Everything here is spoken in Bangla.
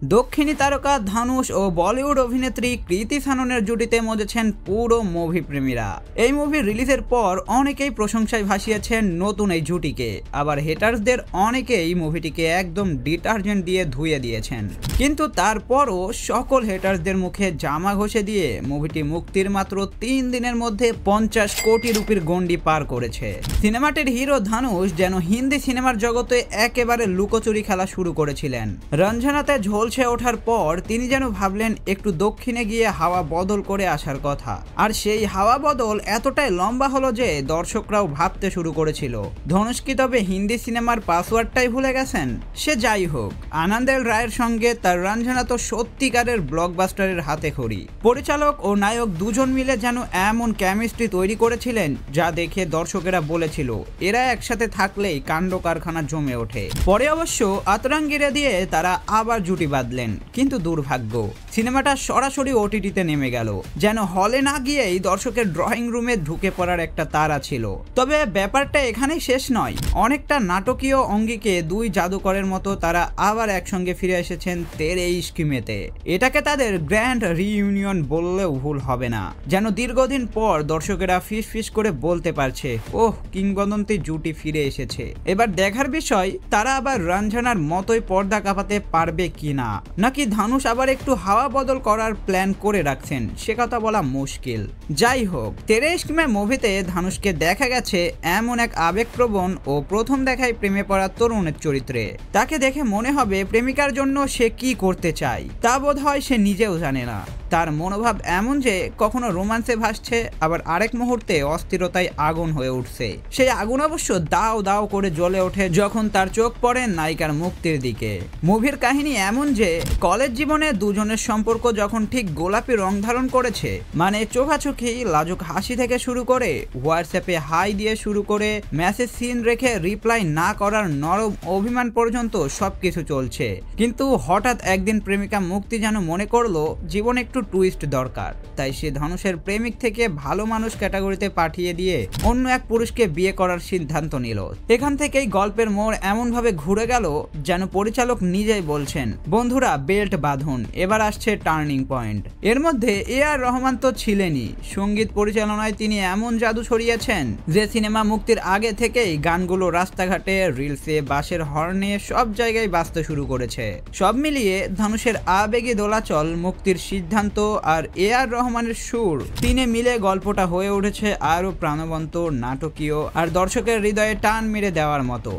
দক্ষিণী তারকা ধানুষ ও বলিউড অভিনেত্রী কৃতি সাননের জুটিতে মজেছেন পুরো মুভি প্রেমীরা। এই মুভি রিলিজের পর অনেকেই প্রশংসায় ভাসিয়েছেন নতুন এই জুটিকে, আবার হেটার্সদের অনেকেই মুভিটিকে একদম ডিটারজেন্ট দিয়ে ধুয়ে দিয়েছেন। কিন্তু তারপরও সকল হেটার্সদের মুখে জামা ঘষে দিয়ে মুভিটি মুক্তির মাত্র 3 দিনের মধ্যে 50 কোটি রুপির গন্ডি পার করেছে। সিনেমাটির হিরো ধানুষ যেন হিন্দি সিনেমার জগতে একেবারে লুকোচুরি খেলা শুরু করেছিলেন। রঞ্জনাতে ঝোলছে ওঠার পর তিনি যেন ভাবলেন একটু দক্ষিণে গিয়ে হাওয়া বদল করে আসার কথা, আর সেই হাওয়া বদল এতটাই লম্বা হলো যে দর্শকরাও ভাবতে শুরু করেছিল ধনুষ কি তবে হিন্দি সিনেমার পাসওয়ার্ডটাই ভুলে গেছেন। সে যাই হোক, আনন্দেল রায়ের সঙ্গে তার রঞ্জনা তো সত্যিকারের ব্লকবাস্টারের হাতে খড়ি। পরিচালক ও নায়ক দুজন মিলে যেন এমন কেমিস্ট্রি তৈরি করেছিলেন যা দেখে দর্শকেরা বলেছিল এরা একসাথে থাকলেই কাণ্ড কারখানা জমে ওঠে। পরে অবশ্য আতরাঙ্গিরে দিয়ে তারা আবার জুটি বাঁধলেন, কিন্তু দুর্ভাগ্য সিনেমাটা সরাসরি ওটিটিতে নেমে গেল। যেন হলে না গিয়েই দর্শকের ড্রয়িং রুমে ঢুকে পড়ার একটা তাড়া ছিল। তবে ব্যাপারটা এখানেই শেষ নয়, অনেকটা নাটকীয় অঙ্গিকে দুই জাদুকরের মতো তারা আবার একসঙ্গে ফিরে এসেছেন তেরে ইশকি মেতে। এটাকে তাদের গ্র্যান্ড রিইউনিয়ন বললেও ভুল হবে না। যেন দীর্ঘদিন পর দর্শকেরা ফিস ফিস করে বলতে পারছে ওহ, কিংবদন্তি জুটি ফিরে এসেছে। এবার দেখার বিষয় তারা আবার রঞ্জনার মতোই পর্দা কাঁপাতে পারবে কিনা, নাকি ধানুষ আবার একটু হাওয়া বদল করার প্ল্যান করে রাখছেন, সে কথা বলা মুশকিল। যাই হোক, তেরে ইশকি মে মুভিতে ধানুষকে দেখা গেছে এমন এক আবেগপ্রবণ ও প্রথম দেখায় প্রেমে পড়া তরুণের চরিত্রে। তাকে দেখে মনে হবে প্রেমিকার জন্য সে কি করতে চায় তা বোধ হয় সে নিজেও জানে না। তার মনোভাব এমন যে কখনো রোমান্সে ভাসছে, আবার আরেক মুহূর্তে অস্থিরতায় আগুন হয়ে উঠছে। সেই আগুন অবশ্য দাও দাও করে জ্বলে ওঠে যখন তার চোখ পড়ে নায়িকার মুক্তির দিকে। মুভির কাহিনী এমন যে কলেজ জীবনে দুজনের সম্পর্ক যখন ঠিক গোলাপি রং ধারণ করেছে, মানে চোখাচোখি লাজুক হাসি থেকে শুরু করে হোয়াটসঅ্যাপে হাই দিয়ে শুরু করে মেসেজ সিন রেখে রিপ্লাই না করার নরম অভিমান পর্যন্ত সবকিছু চলছে। কিন্তু হঠাৎ একদিন প্রেমিকা মুক্তি যেন মনে করলো জীবনে একটু টুইস্ট দরকার, তাই সে ধানুষের প্রেমিক থেকে ভালো মানুষ ক্যাটাগরিতে পাঠিয়ে দিয়ে অন্য এক পুরুষকে বিয়ে করার সিদ্ধান্ত নিল। এখান থেকেই গল্পের মোড় এমন ভাবে ঘুরে গেল যেন পরিচালক নিজেই বলছেন বন্ধুরা বেল্ট বাঁধুন, এবার আসছে টার্নিং পয়েন্ট। এর মধ্যে এ.আর. রহমান তো ছিলেনই, সঙ্গীত পরিচালনায় তিনি এমন জাদু ছড়িয়েছেন যে সিনেমা মুক্তির আগে থেকেই গানগুলো রাস্তাঘাটে, রিলসে, বাসের হর্নে সব জায়গায় বাজতে শুরু করেছে। সব মিলিয়ে ধানুষের আবেগী দোলাচল, মুক্তির সিদ্ধান্ত আর এ.আর. রহমানের সুর, তিনে মিলে গল্পটা হয়ে উঠেছে আরো প্রাণবন্ত, নাটকীয় আর দর্শকের হৃদয়ে টান মেরে দেওয়ার মতো।